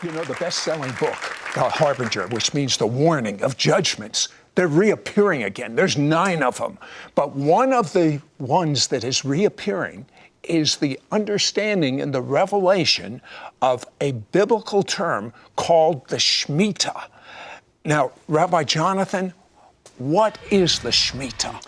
You know, the best-selling book, Harbinger, which means the warning of judgments, they're reappearing again. There's 9 of them. But one of the ones that is reappearing is the understanding and the revelation of a biblical term called the Shemitah. Now, Rabbi Jonathan, what is the Shemitah?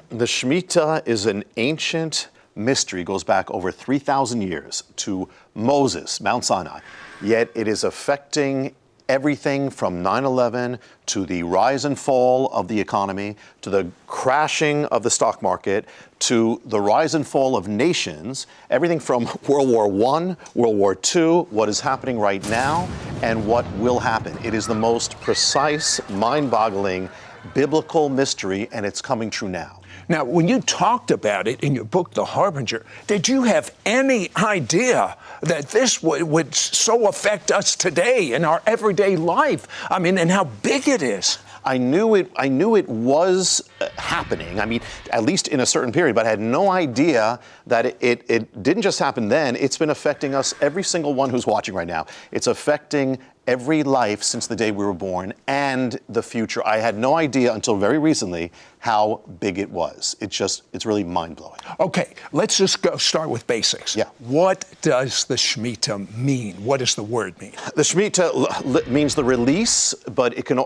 The Shemitah is an ancient mystery, goes back over 3,000 years to Moses, Mount Sinai. Yet it is affecting everything from 9/11 to the rise and fall of the economy, to the crashing of the stock market, to the rise and fall of nations, everything from World War I, World War II, what is happening right now, and what will happen. It is the most precise, mind-boggling, biblical mystery, and it's coming true now. Now, when you talked about it in your book, The Harbinger, did you have any idea that this would so affect us today in our everyday life? I mean, and how big it is? I knew it was happening. I mean, at least in a certain period, but I had no idea that it didn't just happen then. It's been affecting us, every single one who's watching right now. It's affecting every life since the day we were born and the future. I had no idea until very recently how big it was. It's really mind-blowing. Okay, let's just start with basics. Yeah. What does the Shemitah mean? What does the word mean? The Shemitah means the release, but it could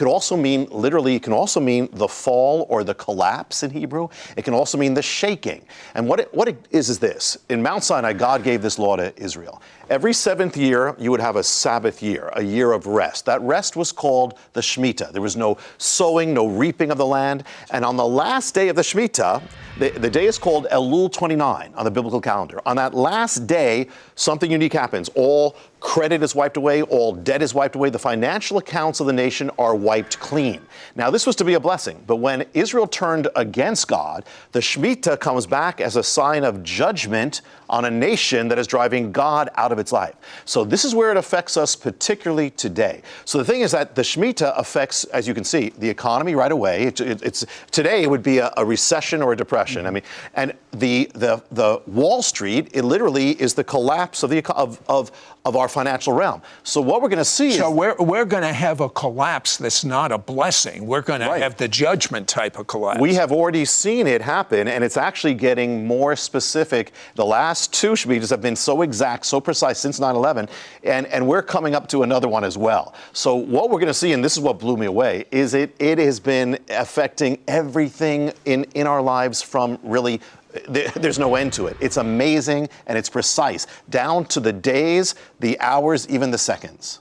also mean, literally, it can also mean the fall or the collapse in Hebrew. It can also mean the shaking. And what it is this. In Mount Sinai, God gave this law to Israel. Every 7th year, you would have a Sabbath year, a year of rest. That rest was called the Shemitah. There was no sowing, no reaping of the land. And on the last day of the Shemitah, the day is called Elul 29 on the biblical calendar. On that last day, something unique happens. All credit is wiped away, all debt is wiped away, the financial accounts of the nation are wiped clean. Now, this was to be a blessing, but when Israel turned against God, the Shemitah comes back as a sign of judgment on a nation that is driving God out of its life. So this is where it affects us particularly today. So the thing is that the Shemitah affects, as you can see, the economy right away. Today it would be a recession or a depression. I mean, and the Wall Street, it literally is the collapse of our financial realm. So what we're going to see is we're going to have a collapse that's not a blessing. We're going to have the judgment type of collapse. We have already seen it happen, and it's actually getting more specific. The last 2 Shemitahs have been so exact, so precise since 9/11, and we're coming up to another one as well. So what we're going to see, and this is what blew me away, is it has been affecting everything in our lives from really. There's no end to it. It's amazing and it's precise, down to the days, the hours, even the seconds.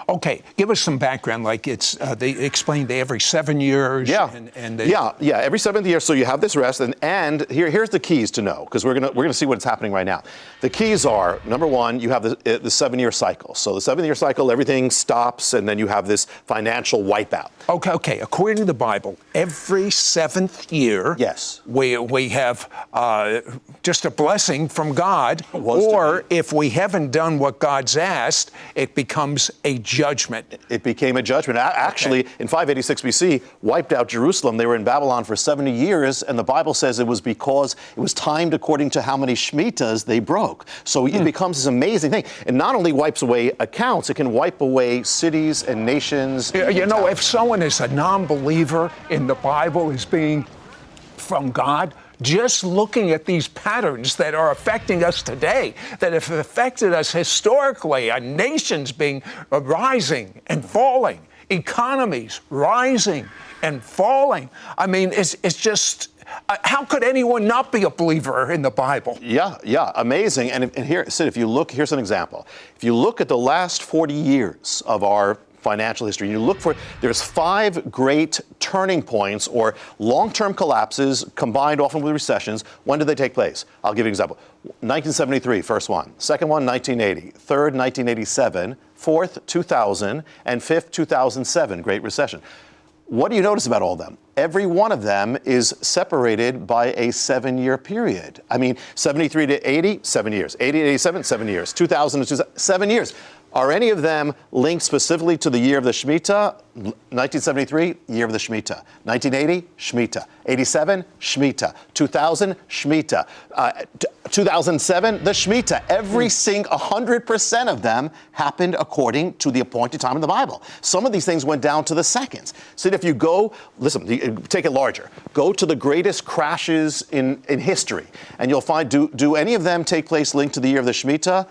Okay, give us some background. Like they explained every 7 years. Yeah, every 7th year. So you have this rest, and here's the keys to know, because we're gonna see what's happening right now. The keys are, number one, you have the 7-year cycle. So the 7-year cycle, everything stops, and then you have this financial wipeout. Okay. According to the Bible, every 7th year, yes, we have just a blessing from God, or if we haven't done what God's asked, it becomes a judgment. It became a judgment. Actually, in 586 BC, wiped out Jerusalem. They were in Babylon for 70 years, and the Bible says it was because it was timed according to how many Shemitahs they broke. So it becomes this amazing thing. It not only wipes away accounts, it can wipe away cities and nations. You know, if someone is a non-believer in the Bible as being from God, just looking at these patterns that are affecting us today, that have affected us historically, nations being rising and falling, economies rising and falling. I mean, it's just, how could anyone not be a believer in the Bible? Yeah, amazing. And here, Sid, if you look, here's an example. If you look at the last 40 years of our financial history, you look for, there's 5 great turning points or long-term collapses combined often with recessions. When did they take place? I'll give you an example. 1973, first one. Second one, 1980. Third, 1987. Fourth, 2000. And fifth, 2007, Great Recession. What do you notice about all of them? Every one of them is separated by a 7-year period. I mean, 73 to 80, 7 years. 80 to 87, 7 years. 2000 to 7 years. Are any of them linked specifically to the year of the Shemitah? 1973, year of the Shemitah. 1980, Shemitah. 87, Shemitah. 2000, Shemitah. 2007, the Shemitah. Every single 100% of them happened according to the appointed time in the Bible. Some of these things went down to the seconds. So if you go, listen, take it larger. Go to the greatest crashes in history, and you'll find, do any of them take place linked to the year of the Shemitah?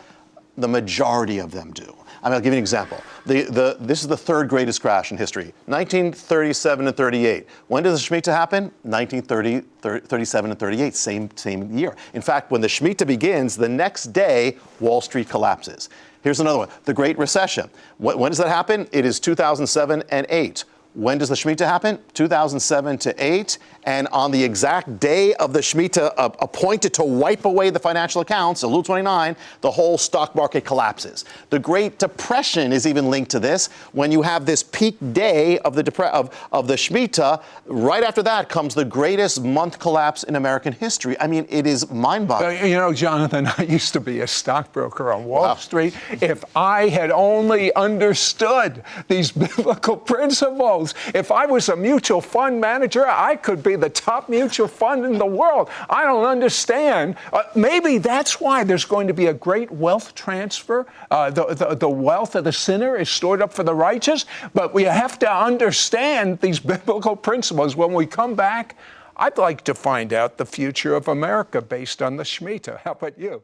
The majority of them do. I'll give you an example. This is the third greatest crash in history, 1937 and 38. When does the Shemitah happen? 1937 and 38, same year. In fact, when the Shemitah begins, the next day, Wall Street collapses. Here's another one, the Great Recession. When does that happen? It is 2007 and 8. When does the Shemitah happen? 2007 to 8. And on the exact day of the Shemitah appointed to wipe away the financial accounts, Elul 29, the whole stock market collapses. The Great Depression is even linked to this. When you have this peak day of the Shemitah, right after that comes the greatest month collapse in American history. I mean, it is mind-boggling. You know, Jonathan, I used to be a stockbroker on Wall Street. If I had only understood these biblical principles, if I was a mutual fund manager, I could be the top mutual fund in the world. I don't understand. Maybe that's why there's going to be a great wealth transfer. The wealth of the sinner is stored up for the righteous. But we have to understand these biblical principles. When we come back, I'd like to find out the future of America based on the Shemitah. How about you?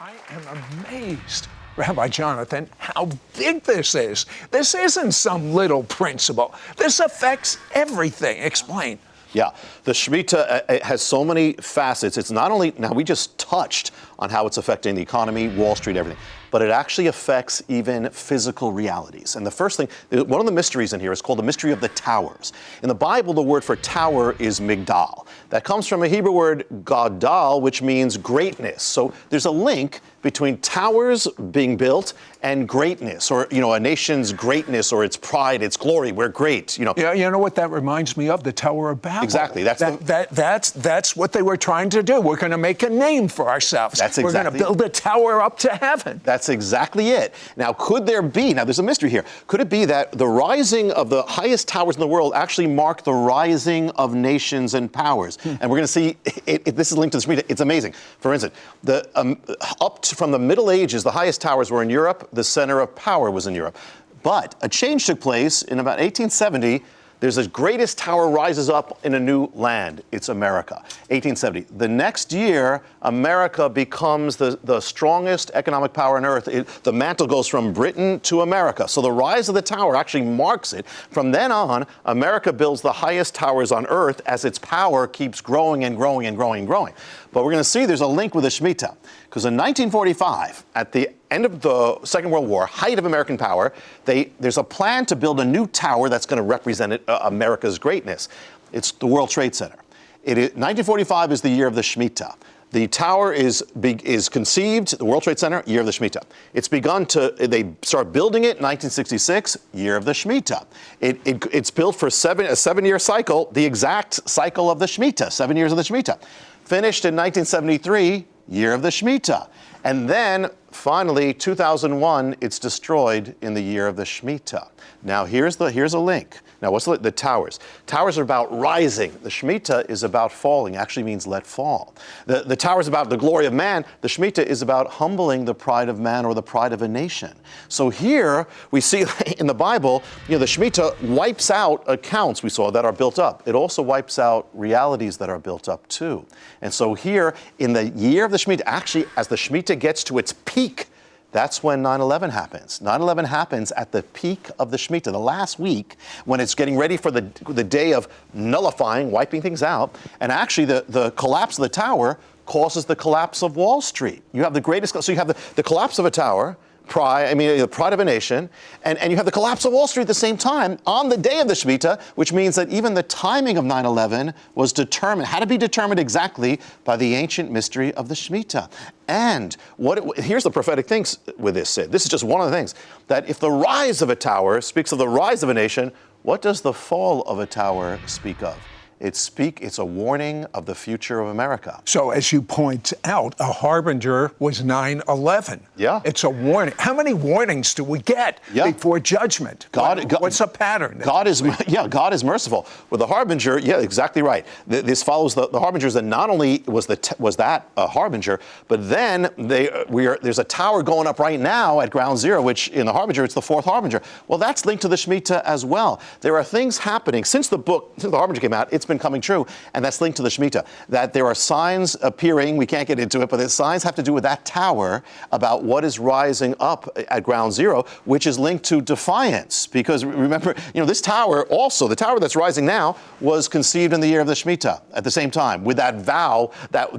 I am amazed, Rabbi Jonathan, how big this is. This isn't some little principle. This affects everything. Explain. Yeah, the Shemitah has so many facets. It's not only, now we just touched on how it's affecting the economy, Wall Street, everything, but it actually affects even physical realities. And the first thing, one of the mysteries in here is called the mystery of the towers. In the Bible, the word for tower is migdal. That comes from a Hebrew word gadal, which means greatness. So there's a link between towers being built and greatness, or, you know, a nation's greatness or its pride, its glory. We're great, you know. Yeah, you know what that reminds me of? The Tower of Babel. Exactly. That's what they were trying to do. We're going to make a name for ourselves. That's We're exactly going to build a tower up to heaven. That's exactly it. Now, could there be, now there's a mystery here, could it be that the rising of the highest towers in the world actually mark the rising of nations and powers? And we're going to see, this is linked to the Shmita, it's amazing. For instance, from the Middle Ages, the highest towers were in Europe, the center of power was in Europe. But a change took place in about 1870. There's the greatest tower rises up in a new land. It's America, 1870. The next year, America becomes the strongest economic power on earth. The mantle goes from Britain to America. So the rise of the tower actually marks it. From then on, America builds the highest towers on earth as its power keeps growing and growing and growing and growing. But we're going to see there's a link with the Shemitah. Because in 1945, at the end of the Second World War, height of American power, there's a plan to build a new tower that's going to represent America's greatness. It's the World Trade Center. 1945 is the year of the Shemitah. The tower is conceived, the World Trade Center, year of the Shemitah. It's begun they start building it in 1966, year of the Shemitah. It's built for a 7-year cycle, the exact cycle of the Shemitah, 7 years of the Shemitah. Finished in 1973, year of the Shemitah. And then, finally, 2001, it's destroyed in the year of the Shemitah. Now, here's a link. Now, what's the towers? Towers are about rising. The Shemitah is about falling, actually means let fall. The tower is about the glory of man. The Shemitah is about humbling the pride of man or the pride of a nation. So here, we see in the Bible, you know, the Shemitah wipes out accounts we saw that are built up. It also wipes out realities that are built up too. And so here, in the year of the Shemitah, actually, as the Shemitah gets to its peak, that's when 9/11 happens. 9/11 happens at the peak of the Shemitah, the last week, when it's getting ready for the day of nullifying, wiping things out. And actually, the collapse of the tower causes the collapse of Wall Street. You have the greatest, so you have the collapse of a tower, the pride of a nation, and you have the collapse of Wall Street at the same time on the day of the Shemitah, which means that even the timing of 9/11 was had to be determined exactly by the ancient mystery of the Shemitah. And here's the prophetic things with this. This is just one of the things, that if the rise of a tower speaks of the rise of a nation, what does the fall of a tower speak of? It's a warning of the future of America. So as you point out, a harbinger was 9/11. Yeah. It's a warning. How many warnings do we get before judgment? What's a pattern? God is merciful. With the harbinger, exactly right. This follows the harbingers, that not only was that a harbinger, but then there's a tower going up right now at ground zero, which in the harbinger, it's the fourth harbinger. Well, that's linked to the Shemitah as well. There are things happening since the harbinger came out. It's been coming true, and that's linked to the Shemitah. That there are signs appearing. We can't get into it, but the signs have to do with that tower about what is rising up at ground zero, which is linked to defiance. Because remember, this tower also, the tower that's rising now, was conceived in the year of the Shemitah at the same time, with that vow that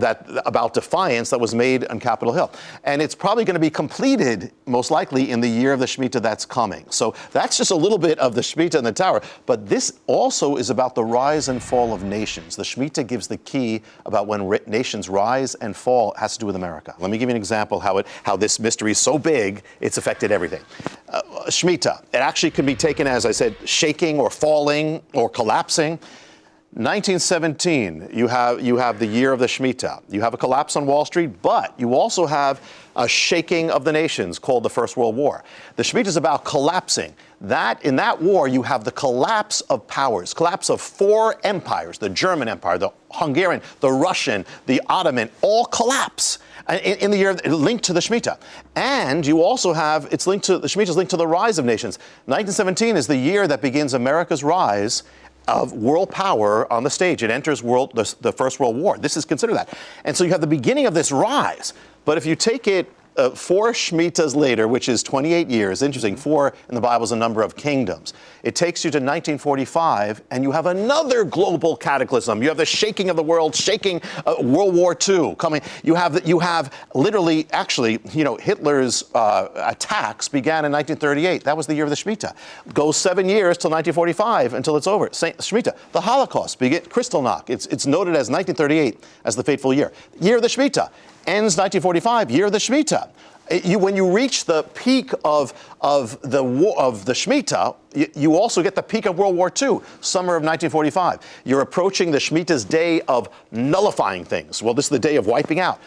about defiance that was made on Capitol Hill, and it's probably going to be completed most likely in the year of the Shemitah that's coming. So that's just a little bit of the Shemitah and the tower. But this also is about the rise and fall of nations. The Shemitah gives the key about when nations rise and fall. It has to do with America. Let me give you an example how this mystery is so big, it's affected everything. Shemitah, it actually can be taken as, I said, shaking or falling or collapsing. 1917, you have the year of the Shemitah. You have a collapse on Wall Street, but you also have a shaking of the nations called the First World War. The Shemitah is about collapsing. In that war, you have the collapse of powers, collapse of four empires: the German Empire, the Hungarian, the Russian, the Ottoman, all collapse in the year linked to the Shemitah. And you also have the Shemitah is linked to the rise of nations. 1917 is the year that begins America's rise of world power on the stage. It enters the First World War. This is considered that. And so you have the beginning of this rise. But if you take it 4 Shemitahs later, which is 28 years, interesting, 4 in the Bible is a number of kingdoms. It takes you to 1945, and you have another global cataclysm. You have the shaking of the world, shaking World War II coming. You have literally, actually, Hitler's attacks began in 1938. That was the year of the Shemitah. Goes 7 years till 1945 until it's over. Shemitah. The Holocaust, Kristallnacht. It's noted as 1938 as the fateful year. Year of the Shemitah. Ends 1945, year of the Shemitah. When you reach the peak of the Shemitah, you also get the peak of World War II, summer of 1945. You're approaching the Shemitah's day of nullifying things. Well, this is the day of wiping out.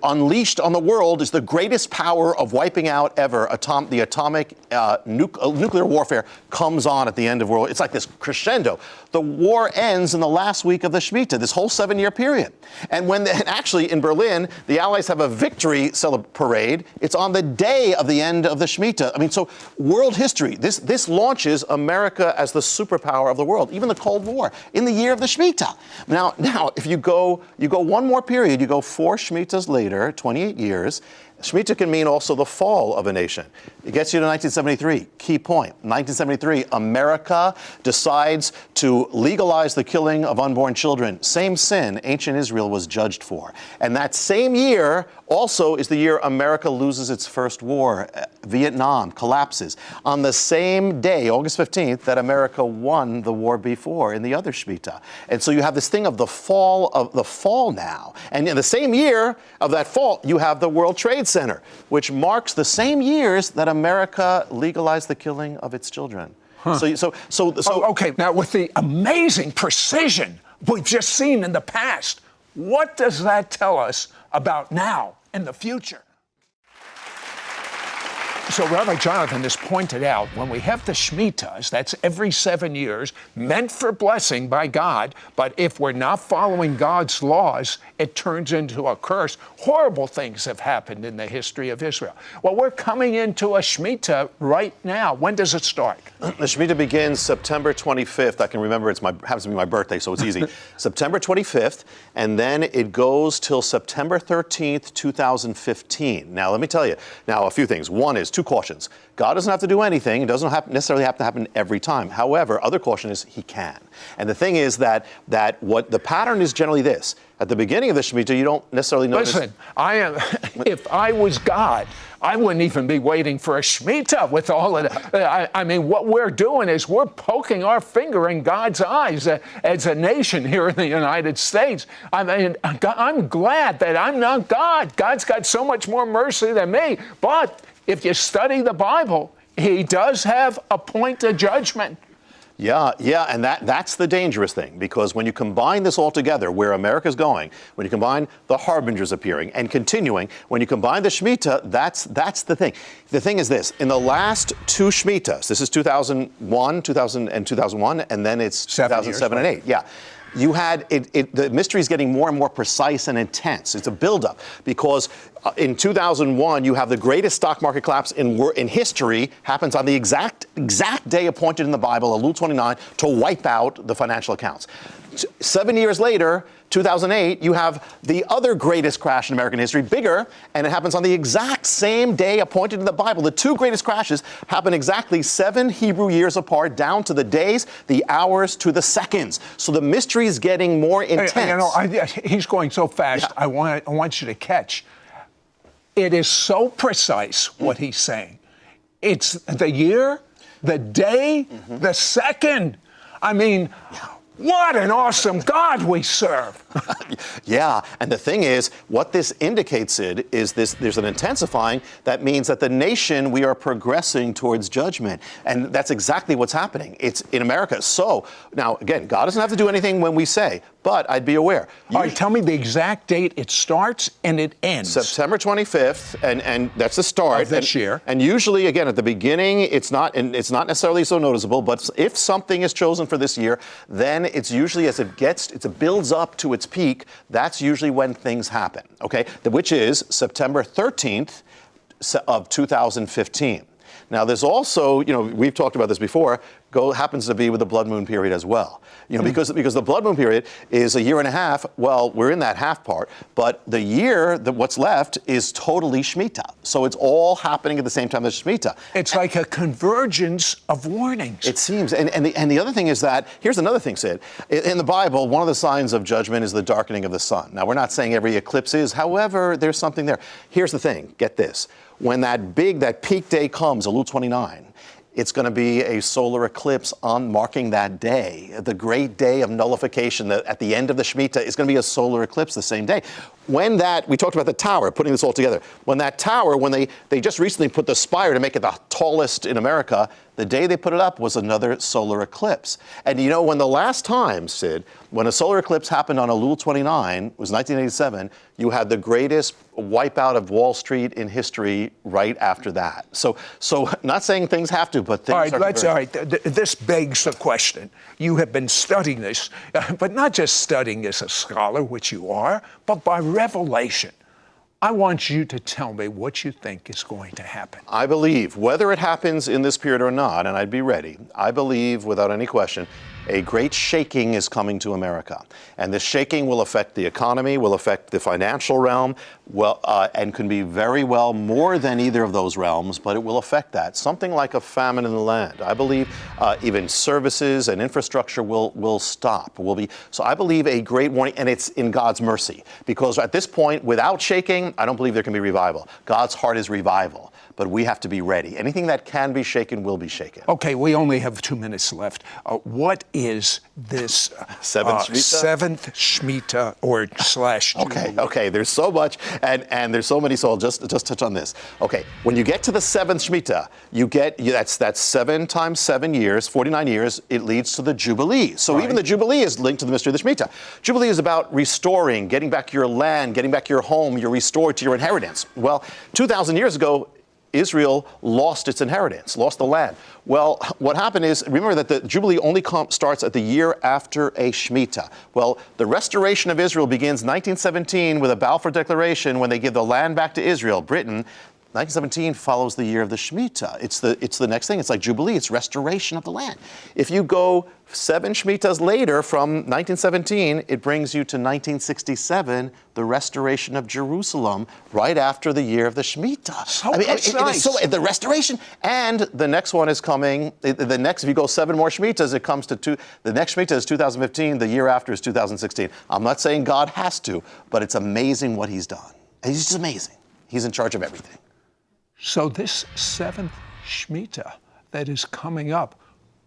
Unleashed on the world is the greatest power of wiping out ever. The atomic nuclear warfare comes on at the end of world. It's like this crescendo. The war ends in the last week of the Shemitah, this whole 7-year period. And actually in Berlin, the Allies have a victory parade. It's on the day of the end of the Shemitah. I mean, so world history. This launches America as the superpower of the world. Even the Cold War in the year of the Shemitah. Now, if you go one more period, you go 4 Shemitahs later, 28 years. Shemitah can mean also the fall of a nation. It gets you to 1973. Key point. 1973, America decides to legalize the killing of unborn children. Same sin ancient Israel was judged for. And that same year also is the year America loses its first war. Vietnam collapses. On the same day, August 15th, that America won the war before in the other Shemitah. And so you have this thing of the fall now. And in the same year of that fall, you have the World Trade Center, which marks the same years that America legalized the killing of its children. Okay, now with the amazing precision we've just seen in the past, what does that tell us about now and the future? So Rabbi Jonathan has pointed out, when we have the Shemitahs, that's every 7 years, meant for blessing by God, but if we're not following God's laws, it turns into a curse. Horrible things have happened in the history of Israel. Well, we're coming into a Shemitah right now. When does it start? The Shemitah begins September 25th. I can remember happens to be my birthday, so it's easy. September 25th, and then it goes till September 13th, 2015. Now, let me tell you. Now, a few things. One is 2 cautions. God doesn't have to do anything. It doesn't necessarily have to happen every time. However, other caution is he can. And the thing is that what the pattern is generally this. At the beginning of the Shemitah, you don't necessarily notice. Listen, if I was God, I wouldn't even be waiting for a Shemitah with all of that. I mean, what we're doing is we're poking our finger in God's eyes as a nation here in the United States. I mean, I'm glad that I'm not God. God's got so much more mercy than me. But if you study the Bible, he does have a point of judgment. Yeah, and that's the dangerous thing, because when you combine this all together, where America's going, when you combine the Harbingers appearing and continuing, when you combine the Shemitah, that's the thing. The thing is this: in the last two Shemitahs, this is 2001, and then it's 2007 and 8. Yeah. You had the mystery is getting more and more precise and intense. It's a buildup, because in 2001 you have the greatest stock market collapse in history happens on the exact day appointed in the Bible, Elul 29, to wipe out the financial accounts. 7 years later, 2008, you have the other greatest crash in American history, bigger, and it happens on the exact same day appointed in the Bible. The two greatest crashes happen exactly 7 Hebrew years apart, down to the days, the hours, to the seconds. So the mystery is getting more intense. He's going so fast. Yeah. I want you to catch. It is so precise what he's saying. It's the year, the day, the second. I mean, what an awesome God we serve. Yeah, and the thing is, what this indicates, Sid, is there's an intensifying that means that the nation, we are progressing towards judgment. And that's exactly what's happening. It's in America. So, now, again, God doesn't have to do anything when we say, but I'd be aware. All right, tell me the exact date it starts and it ends. September 25th, and that's the start. Of this year. And usually, again, at the beginning, it's not necessarily so noticeable, but if something is chosen for this year, then it's usually as it builds up to its peak, that's usually when things happen, okay? Which is September 13th of 2015. Now, there's also, we've talked about this before, happens to be with the blood moon period as well. Because the blood moon period is a year and a half. Well, we're in that half part, but the year, what's left, is totally Shemitah. So it's all happening at the same time as Shemitah. It's like a convergence of warnings. It seems. And the other thing is that, here's another thing, Sid. In the Bible, one of the signs of judgment is the darkening of the sun. Now, we're not saying every eclipse is. However, there's something there. Here's the thing. Get this. When that peak day comes, Elul 29, it's going to be a solar eclipse marking that day, the great day of nullification. At the end of the Shemitah is going to be a solar eclipse the same day. When we talked about the tower, putting this all together. When that tower, when they just recently put the spire to make it the tallest in America, the day they put it up was another solar eclipse. And when the last time, Sid, when a solar eclipse happened on Elul 29, was 1987, you had the greatest wipeout of Wall Street in history right after that. So not saying things have to, but things all right. This begs the question. You have been studying this, but not just studying as a scholar, which you are, but by revelation. I want you to tell me what you think is going to happen. I believe, whether it happens in this period or not, and I'd be ready, I believe, without any question, a great shaking is coming to America. And this shaking will affect the economy, will affect the financial realm, and can be very well more than either of those realms, but it will affect that. Something like a famine in the land. I believe even services and infrastructure will stop. So I believe a great warning, and it's in God's mercy. Because at this point, without shaking, I don't believe there can be revival. God's heart is revival. But we have to be ready. Anything that can be shaken will be shaken. Okay, we only have 2 minutes left. What is this seventh Shemitah or /Jubilee? Okay, there's so much, and there's so many, so I'll just touch on this. Okay, when you get to the 7th Shemitah, that's 7 times 7 years, 49 years, it leads to the Jubilee. So even the Jubilee is linked to the mystery of the Shemitah. Jubilee is about restoring, getting back your land, getting back your home, you're restored to your inheritance. Well, 2,000 years ago, Israel lost its inheritance, lost the land. Well, what happened is, remember that the Jubilee only starts at the year after a Shemitah. Well, the restoration of Israel begins 1917 with a Balfour Declaration when they give the land back to Israel, Britain. 1917 follows the year of the Shemitah. It's the next thing. It's like Jubilee. It's restoration of the land. If you go 7 Shemitahs later from 1917, it brings you to 1967, the restoration of Jerusalem, right after the year of the Shemitah. The restoration. And the next one is coming. If you go 7 more Shemitahs, it comes to the next Shemitah is 2015. The year after is 2016. I'm not saying God has to, but it's amazing what he's done. He's just amazing. He's in charge of everything. So this 7th Shemitah that is coming up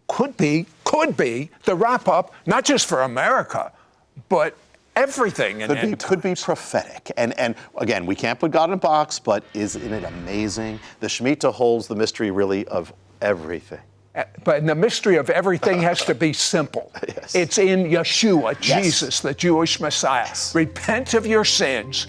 could be the wrap-up, not just for America, but everything. Could be prophetic. And again, we can't put God in a box, but isn't it amazing? The Shemitah holds the mystery really of everything. But the mystery of everything has to be simple. Yes. It's in Yeshua, Yes. Jesus, the Jewish Messiah. Yes. Repent of your sins.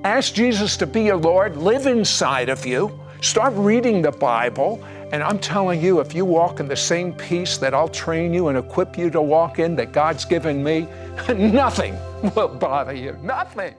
Ask Jesus to be your Lord. Live inside of you. Start reading the Bible. And I'm telling you, if you walk in the same peace that I'll train you and equip you to walk in that God's given me, nothing will bother you. Nothing.